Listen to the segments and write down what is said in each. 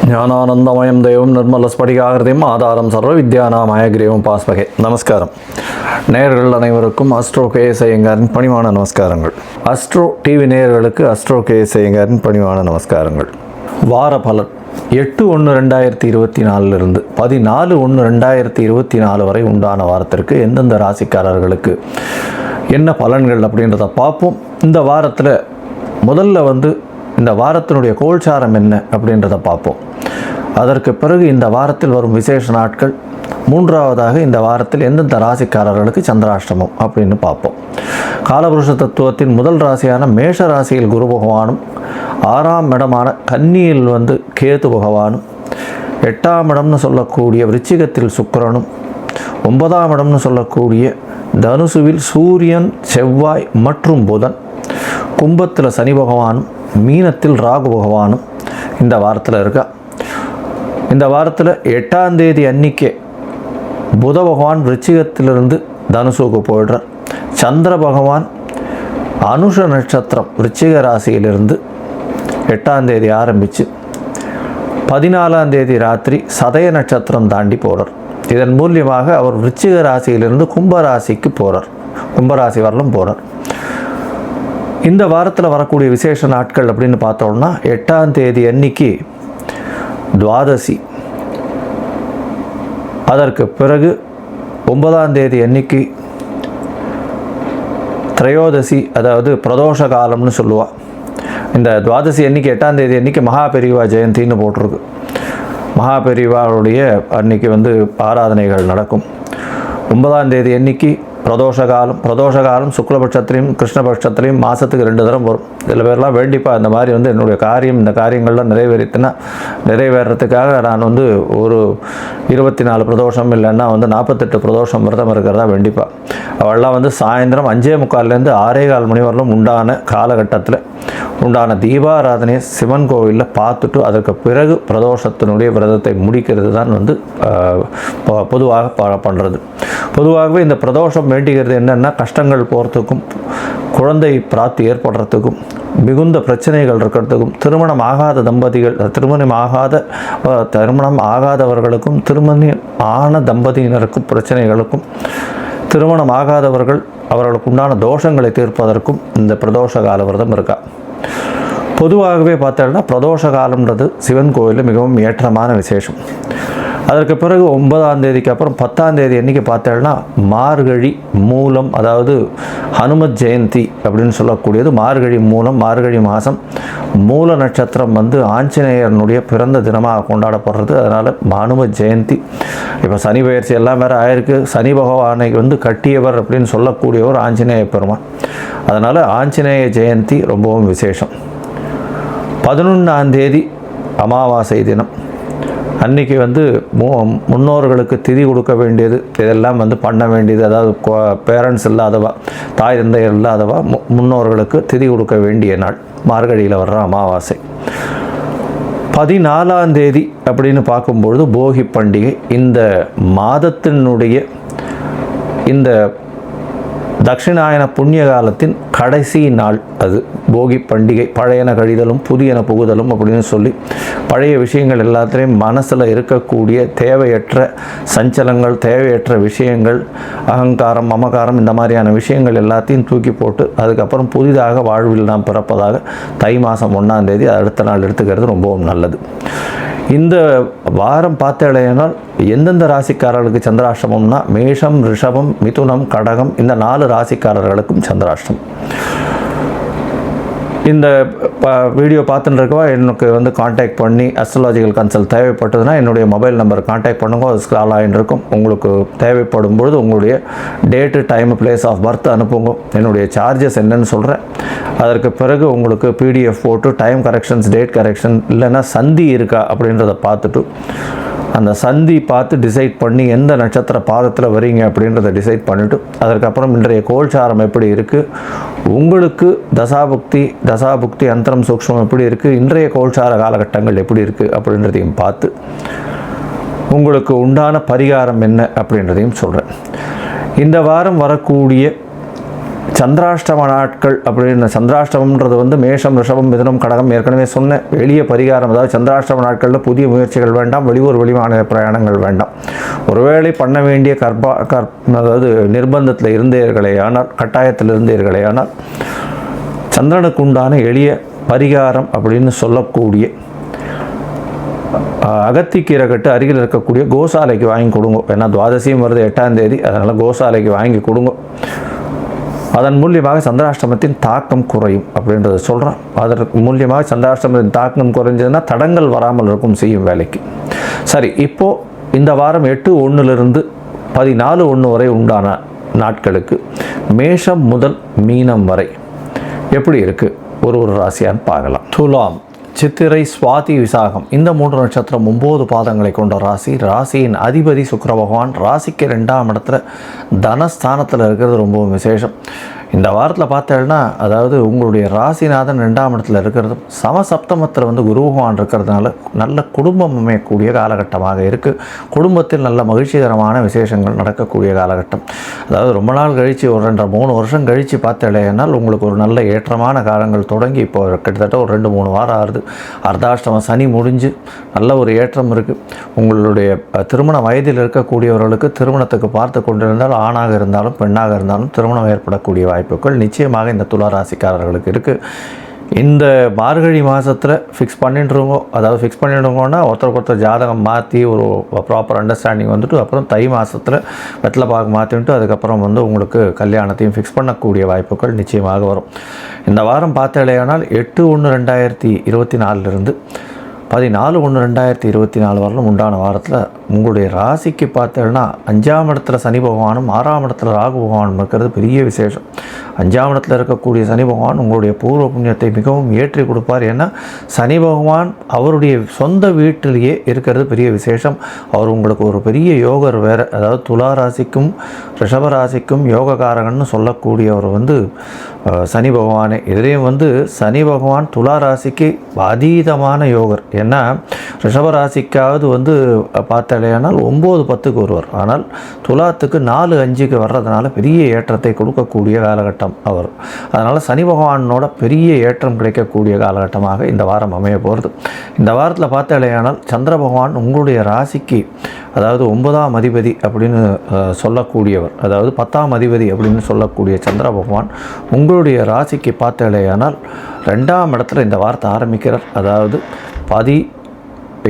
ஞானானந்தமயம் தெய்வம் நிர்மலஸ்படிகாகிருதியும் ஆதாரம் சர்வ வித்யானாமயகிரீவம் பாஸ்பகே. நமஸ்காரம். நேயர்கள் அனைவருக்கும் அஸ்ட்ரோ கேஎஸ் ஐயங்காரின் பணிவான நமஸ்காரங்கள். அஸ்ட்ரோ டிவி நேயர்களுக்கு அஸ்ட்ரோ கேஎஸ் ஐயங்காரின் பணிவான நமஸ்காரங்கள். வார பலன் 8/1/2024 14/1/2024 வரை உண்டான வாரத்திற்கு எந்தெந்த ராசிக்காரர்களுக்கு என்ன பலன்கள் அப்படின்றத பார்ப்போம். இந்த வாரத்தில் முதல்ல இந்த வாரத்தினுடைய கோல்சாரம் என்ன அப்படின்றத பார்ப்போம். அதற்கு பிறகு இந்த வாரத்தில் வரும் விசேஷ நாட்கள், மூன்றாவதாக இந்த வாரத்தில் எந்தெந்த ராசிக்காரர்களுக்கு சந்திராஷ்டமம் அப்படின்னு பார்ப்போம். காலபுருஷ தத்துவத்தின் முதல் ராசியான மேஷ ராசியில் குரு பகவானும், 6ஆம் இடமான கன்னியில் கேது பகவானும், 8ஆம் இடம்னு சொல்லக்கூடிய விருச்சிகத்தில் சுக்கிரனும், 9ஆம் இடம்னு சொல்லக்கூடிய தனுசுவில் சூரியன், செவ்வாய் மற்றும் புதன், கும்பத்தில் சனி பகவானும், மீனத்தில் ராகு பகவானும் இந்த வாரத்தில் இருக்கா. இந்த வாரத்தில் 8ஆம் தேதி அன்னிக்கே புத பகவான் விருச்சிகத்திலிருந்து தனுசுக்கு போயிடுறார். சந்திர பகவான் அனுஷ நட்சத்திரம் விருச்சிக ராசியிலிருந்து 8ஆம் தேதி ஆரம்பித்து 14ஆம் தேதி ராத்திரி சதய நட்சத்திரம் தாண்டி போகிறார். இதன் மூலியமாக அவர் விருச்சிக ராசியிலிருந்து கும்பராசிக்கு போகிறார், கும்பராசி வரலும் போகிறார். இந்த வாரத்தில் வரக்கூடிய விசேஷ நாட்கள் அப்படின்னு பார்த்தோம்னா 8ஆம் தேதி அன்னிக்கு துவாதசி, அதற்கு பிறகு 9ஆம் தேதி அன்னிக்கு திரையோதசி, அதாவது பிரதோஷ காலம்னு சொல்லுவாள். இந்த துவாதசி அன்னைக்கு 8ஆம் தேதி அன்னைக்கு மகாபெரிவா ஜெயந்தின்னு போட்டிருக்கு. மகாபெரிவாவுடைய அன்னைக்கு ஆராதனைகள் நடக்கும். 9ஆம் தேதி அன்னைக்கு பிரதோஷ காலம் சுக்லபட்சத்திலையும் கிருஷ்ணபட்சத்திலையும் மாதத்துக்கு 2 தரம் வரும். சில பேர்லாம் வேண்டிப்பா இந்த மாதிரி என்னுடைய இந்த காரியங்கள்லாம் நிறைவேறத்துக்காக நான் ஒரு 24 பிரதோஷம் இல்லைன்னா 48 பிரதோஷம் விரதம் இருக்கிறதா வேண்டிப்பா. அவள்லாம் சாயந்தரம் 5:45 6:15 மணி வரலும் உண்டான காலகட்டத்தில் உண்டான தீபாராதனையை சிவன் கோவிலில் பார்த்துட்டு அதற்கு பிறகு பிரதோஷத்தினுடைய விரதத்தை முடிக்கிறது தான் பொதுவாக பண்ணுறது. பொதுவாகவே இந்த பிரதோஷம் வேண்டிக்கிறது என்னென்னா, கஷ்டங்கள் போகிறதுக்கும், குழந்தை பிராப்தி ஏற்படுறதுக்கும், மிகுந்த பிரச்சனைகள் இருக்கிறதுக்கும், திருமணம் ஆகாதவர்களுக்கும், திருமணம் ஆன தம்பதியினருக்கும் பிரச்சனைகளுக்கும், திருமணம் ஆகாதவர்கள் அவர்களுக்கு உண்டான தோஷங்களை தீர்ப்பதற்கும் இந்த பிரதோஷ கால விரதம் இருக்கா. பொதுவாகவே பார்த்தோம்னா பிரதோஷ காலம்ன்றது சிவன் கோயிலில் மிகவும் ஏற்றமான விசேஷம். அதற்கு பிறகு 9ஆம் தேதிக்கு அப்புறம் 10ஆம் தேதி அன்றைக்கி பார்த்தோம்னா மார்கழி மூலம், அதாவது ஹனுமத் ஜெயந்தி அப்படின்னு சொல்லக்கூடியது. மார்கழி மூலம், மார்கழி மாதம் மூல நட்சத்திரம் ஆஞ்சநேயனுடைய பிறந்த தினமாக கொண்டாடப்படுறது. அதனால் ஹனுமத் ஜெயந்தி. இப்போ சனி பயிற்சி எல்லாம் வேறு ஆயிருக்கு. சனி பகவானை கட்டியவர் அப்படின்னு சொல்லக்கூடியவர் ஆஞ்சநேய பெருமான். அதனால் ஆஞ்சநேய ஜெயந்தி ரொம்பவும் விசேஷம். 11ஆம் தேதி அமாவாசை தினம் அன்றைக்கி முன்னோர்களுக்கு திதி கொடுக்க வேண்டியது, இதெல்லாம் பண்ண வேண்டியது. அதாவது பேரண்ட்ஸ் இல்லாதவா, தாய் தந்தையர் இல்லாதவா முன்னோர்களுக்கு திதி கொடுக்க வேண்டிய நாள் மார்கழியில் வர்ற அமாவாசை. 14ஆம் தேதி அப்படின்னு பார்க்கும்பொழுது போகி பண்டிகை. இந்த மாதத்தினுடைய இந்த தட்சிணாயன புண்ணிய காலத்தின் கடைசி நாள் அது போகி பண்டிகை. பழையன கழிதலும் புதியன புகுதலும் அப்படின்னு சொல்லி பழைய விஷயங்கள் எல்லாத்திலையும் மனசில் இருக்கக்கூடிய தேவையற்ற சஞ்சலங்கள், தேவையற்ற விஷயங்கள், அகங்காரம், மமகாரம், இந்த மாதிரியான விஷயங்கள் எல்லாத்தையும் தூக்கி போட்டு அதுக்கப்புறம் புதிதாக வாழ்வில் நாம் பிறப்பதாக தை மாதம் 1ஆம் தேதி அடுத்த நாள் எடுத்துக்கிறது ரொம்பவும் நல்லது. இந்த வாரம் பார்த்தேனால் எந்தெந்த ராசிக்காரர்களுக்கு சந்திராஷ்டமம்னா மேஷம், ரிஷபம், மிதுனம், கடகம், இந்த 4 ராசிக்காரர்களுக்கும் சந்திராஷ்டமம். இந்த வீடியோ பார்த்துட்டு இருக்கவா எனக்கு காண்டாக்ட் பண்ணி அஸ்ட்ராலஜிக்கல் கன்சல்ட் தேவைப்பட்டதுன்னா என்னுடைய மொபைல் நம்பர் காண்டாக்ட் பண்ணுங்க. அது ஸ்க்ரால் ஆகிட்டு இருக்கும். உங்களுக்கு தேவைப்படும் பொழுது உங்களுடைய date, time, place of birth அனுப்புங்க. என்னுடைய சார்ஜஸ் என்னன்னு சொல்கிறேன். அதற்கு பிறகு உங்களுக்கு PDF போட்டு டைம் கரெக்ஷன்ஸ், டேட் கரெக்ஷன், இல்லைன்னா சந்தி இருக்கா அப்படின்றத பார்த்துட்டு அந்த சந்தி பார்த்து டிசைட் பண்ணி எந்த நட்சத்திர பாதத்தில் வரீங்க அப்படின்றத டிசைட் பண்ணிவிட்டு அதற்கப்புறம் இன்றைய கோல்சாரம் எப்படி இருக்குது, உங்களுக்கு தசாபுக்தி அந்தரம் சூக்ஷ்மம் எப்படி இருக்குது, இன்றைய கோல்சார காலகட்டங்கள் எப்படி இருக்குது அப்படின்றதையும் பார்த்து உங்களுக்கு உண்டான பரிகாரம் என்ன அப்படின்றதையும் சொல்கிறேன். இந்த வாரம் வரக்கூடிய சந்திராஷ்டம நாட்கள் அப்படின்னு சந்திராஷ்டமம்ன்றது வந்து மேஷம், ரிஷபம், மிதுனம், கடகம் ஏற்கனவே சொன்ன எளிய பரிகாரம். அதாவது சந்திராஷ்டம நாட்களில் புதிய முயற்சிகள் வேண்டாம், வெளியூர் வெளிமாநில பிரயாணங்கள் வேண்டாம். ஒருவேளை பண்ண வேண்டிய அதாவது நிர்பந்தத்தில் இருந்தீர்களே ஆனால், கட்டாயத்தில் இருந்தீர்களே ஆனால், சந்திரனுக்கு உண்டான எளிய பரிகாரம் அப்படின்னு சொல்லக்கூடிய அகத்திக்கீரை கட்டு அருகில் இருக்கக்கூடிய கோசாலைக்கு வாங்கி கொடுங்க. ஏன்னா துவாதசியும் வருது 8ஆம் தேதி, அதனால் கோசாலைக்கு வாங்கி கொடுங்க. அதன் மூலியமாக சந்திராஷ்டமத்தின் தாக்கம் குறையும் அப்படின்றத சொல்கிறேன். அதற்கு மூலியமாக சந்திராஷ்டமத்தின் தாக்கம் குறைஞ்சதுன்னா தடங்கள் வராமல் இருக்கும் செய்யும் வேலைக்கு. சரி, இப்போது இந்த வாரம் 8/1 14/1 வரை உண்டான நாட்களுக்கு மேஷம் முதல் மீனம் வரை எப்படி இருக்குது ஒரு ராசியான்னு பார்க்கலாம். துலாம், சித்திரை, சுவாதி, விசாகம் இந்த 3 நட்சத்திரம் 9 பாதங்களை கொண்ட ராசி. ராசியின் அதிபதி சுக்கிர பகவான் ராசிக்கு 2ஆம் இடத்துல தனஸ்தானத்தில் இருக்கிறது ரொம்பவும் விசேஷம். இந்த வாரத்தில் பார்த்தேன்னா, அதாவது உங்களுடைய ராசிநாதன் 2ஆம் இடத்துல இருக்கிறது, சமசப்தமத்தில் வந்து குரு பகவான் இருக்கிறதுனால நல்ல குடும்பம் அமையக்கூடிய காலகட்டமாக இருக்குது. குடும்பத்தில் நல்ல மகிழ்ச்சிகரமான விசேஷங்கள் நடக்கக்கூடிய காலகட்டம். அதாவது ரொம்ப நாள் கழித்து ஒரு 2-3 வருஷம் கழித்து பார்த்தேனால் உங்களுக்கு ஒரு நல்ல ஏற்றமான காலங்கள் தொடங்கி இப்போ கிட்டத்தட்ட ஒரு 2-3 வாரம் ஆகுது. அர்த்தாஷ்டம சனி முடிஞ்சு நல்ல ஒரு ஏற்றம் இருக்குது. உங்களுடைய திருமண வயதில் இருக்கக்கூடியவர்களுக்கு திருமணத்துக்கு பார்த்து கொண்டிருந்தால் ஆணாக இருந்தாலும் பெண்ணாக இருந்தாலும் திருமணம் ஏற்படக்கூடிய வாய்ப்புகள் நிச்சயமாக இந்த துலா ராசிக்காரர்களுக்கு இருக்குது. இந்த மார்கழி மாதத்தில் ஃபிக்ஸ் பண்ணிட்டுருங்கோ. அதாவது ஃபிக்ஸ் பண்ணிடுங்கன்னா ஒருத்தருக்கு ஜாதகம் மாற்றி ஒரு ப்ராப்பர் அண்டர்ஸ்டாண்டிங் வந்துட்டு அப்புறம் தை மாதத்தில் வெத்தலை பாக்கு மாற்றிட்டு அதுக்கப்புறம் வந்து உங்களுக்கு கல்யாணத்தையும் ஃபிக்ஸ் பண்ணக்கூடிய வாய்ப்புகள் நிச்சயமாக வரும். இந்த வாரம் பார்த்தேனால் 8/1/2024 14/1/2024 வரலும் உண்டான வாரத்தில் உங்களுடைய ராசிக்கு பார்த்தேன்னா 5ஆம் இடத்துல சனி பகவானும் 6ஆம் இடத்துல ராகு பகவானும் இருக்கிறது பெரிய விசேஷம். 5ஆம் இடத்துல இருக்கக்கூடிய சனி பகவான் உங்களுடைய பூர்வ புண்ணியத்தை மிகவும் ஏற்றி கொடுப்பார். ஏன்னா சனி பகவான் அவருடைய சொந்த வீட்டிலேயே இருக்கிறது பெரிய விசேஷம். அவர் உங்களுக்கு ஒரு பெரிய யோகர் வேறு. அதாவது துலா ராசிக்கும் ரிஷபராசிக்கும் யோகக்காரகன்னு சொல்லக்கூடியவர் வந்து சனி பகவானே. இதுலேயும் வந்து சனி பகவான் துலா ராசிக்கு அதீதமான யோகர். ஏன்னா ரிஷபராசிக்காவது வந்து பார்த்தாலேனால் 9-10க்கு வருவார். ஆனால் துலாத்துக்கு 4-5க்கு வர்றதுனால பெரிய ஏற்றத்தை கொடுக்கக்கூடிய காலகட்டம் அவர். அதனால் சனி பகவானோட பெரிய ஏற்றம் கிடைக்கக்கூடிய காலகட்டமாக இந்த வாரம் அமைய போகிறது. இந்த வாரத்தில் பார்த்தாலேயானால் சந்திர பகவான் உங்களுடைய ராசிக்கு, அதாவது 9ஆம் அதிபதி அப்படின்னு சொல்லக்கூடியவர், அதாவது 10ஆம் அதிபதி அப்படின்னு சொல்லக்கூடிய சந்திர பகவான் உங்களுடைய ராசிக்கு பார்த்தாலேயானால் 2ஆம் இடத்துல இந்த வாரத்தை ஆரம்பிக்கிறார். அதாவது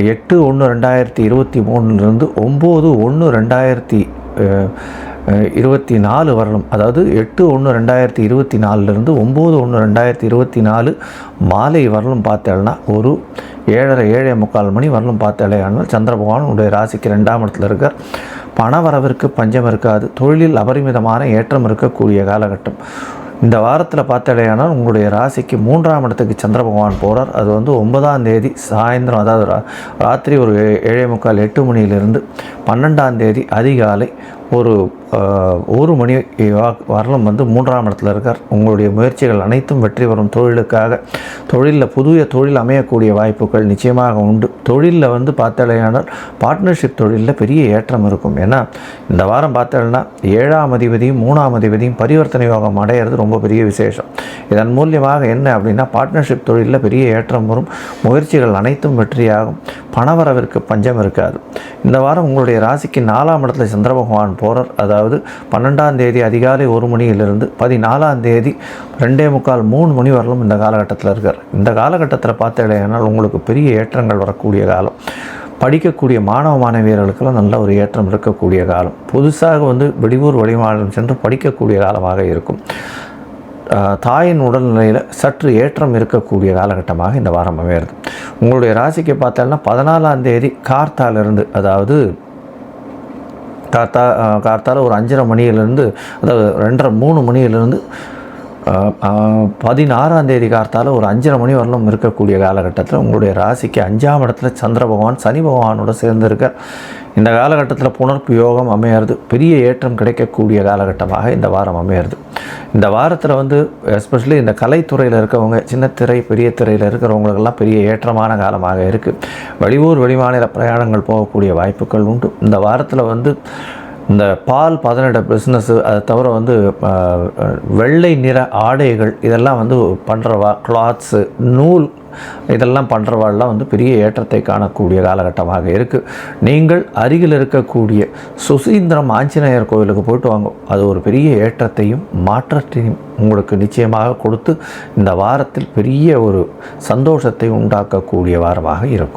8/1/2023 9/1/2024 வரணும். அதாவது 8/1/2024 9/1/2024 மாலை வரலும் பார்த்தேன்னா ஒரு 7:30-7:45 மணி வரலும் பார்த்தேனால் சந்திர பகவான் உடைய ராசிக்கு 2ஆம் இடத்துல இருக்கார். பண வரவிற்கு பஞ்சம் இருக்காது. தொழிலில் அபரிமிதமான ஏற்றம் இருக்கக்கூடிய காலகட்டம். இந்த வாரத்தில் பார்த்தடையானால் உங்களுடைய ராசிக்கு 3ஆம் இடத்துக்கு சந்திர பகவான் போகிறார். அது வந்து 9ஆம் தேதி சாயந்தரம், அதாவது ராத்திரி ஒரு 7:45 8 மணியிலிருந்து 12ஆம் தேதி அதிகாலை ஒரு 1 மணி வரலும் வந்து 3ஆம் இடத்துல இருக்கார். உங்களுடைய முயற்சிகள் அனைத்தும் வெற்றி வரும். தொழிலில் புதிய தொழில் அமையக்கூடிய வாய்ப்புகள் நிச்சயமாக உண்டு. தொழிலில் வந்து பார்த்தலையானால் பார்ட்னர்ஷிப் தொழிலில் பெரிய ஏற்றம் இருக்கும். ஏன்னா இந்த வாரம் பார்த்தோம்னா 7ஆம் அதிபதியும் 3ஆம் அதிபதியும் பரிவர்த்தனை யோகம் அடையிறது ரொம்ப பெரிய விசேஷம். இதன் மூலியமாக என்ன அப்படின்னா பார்ட்னர்ஷிப் தொழிலில் பெரிய ஏற்றம் வரும். முயற்சிகள் அனைத்தும் வெற்றியாகும். பணவரவிற்கு பஞ்சம் இருக்காது. இந்த வாரம் உங்களுடைய ராசிக்கு 4ஆம் இடத்துல சந்திர பகவான் போகிறார். அதாவது 12ஆம் தேதி அதிகாலை 1 மணியிலிருந்து 14ஆம் தேதி 2:45-3 மணி வரலும் இந்த காலகட்டத்தில் இருக்கார். இந்த காலகட்டத்தில் பார்த்தீங்கன்னா உங்களுக்கு பெரிய ஏற்றங்கள் வரக்கூடிய காலம். படிக்கக்கூடிய மாணவ மாணவியர்களுக்கெல்லாம் நல்ல ஒரு ஏற்றம் இருக்கக்கூடிய காலம். புதுசாக வந்து வெளியூர் வெளிமாநிலம் சென்று படிக்கக்கூடிய காலமாக இருக்கும். தாயின் உடல்நிலையில் சற்று ஏற்றம் இருக்கக்கூடிய காலகட்டமாக இந்த வாரம் அமைகிறது. உங்களுடைய ராசிக்கு பார்த்தோன்னா 14ஆம் தேதி கார்த்தாலிருந்து, அதாவது கார்த்தால ஒரு 5:30 மணியிலிருந்து, அதாவது 2:30-3 மணியிலிருந்து 16ஆம் தேதி கார்த்தால ஒரு 5:30 மணி வரலும் இருக்கக்கூடிய காலகட்டத்தில் உங்களுடைய ராசிக்கு 5ஆம் இடத்துல சந்திர பகவான் சனி பகவானோட சேர்ந்திருக்கார். இந்த காலகட்டத்தில் புணர்ப்பு யோகம் அமையிறது. பெரிய ஏற்றம் கிடைக்கக்கூடிய காலகட்டமாக இந்த வாரம் அமையிறது. இந்த வாரத்தில் வந்து எஸ்பெஷலி இந்த கலைத்துறையில் இருக்கவங்க, சின்ன திரை பெரிய திரையில் இருக்கிறவங்களுக்கெல்லாம் பெரிய ஏற்றமான காலமாக இருக்குது. வெளியூர் வெளிமாநில பிரயாணங்கள் போகக்கூடிய வாய்ப்புகள் உண்டு. இந்த வாரத்தில் வந்து இந்த பால் பதனிட பிஸ்னஸ்ஸு, அதை தவிர வந்து வெள்ளை நிற ஆடைகள் இதெல்லாம் வந்து பண்ணுறவா, கிளாத்ஸு, நூல் இதெல்லாம் பண்ணுறவாள்லாம் வந்து பெரிய ஏற்றத்தை காணக்கூடிய காலகட்டமாக இருக்குது. நீங்கள் அருகில் இருக்கக்கூடிய சுசீந்திரம் ஆஞ்சநேயர் கோவிலுக்கு போயிட்டு வாங்க. அது ஒரு பெரிய ஏற்றத்தையும் மாற்றத்தையும் உங்களுக்கு நிச்சயமாக கொடுத்து இந்த வாரத்தில் பெரிய ஒரு சந்தோஷத்தை உண்டாக்கக்கூடிய வாரமாக இருக்கும்.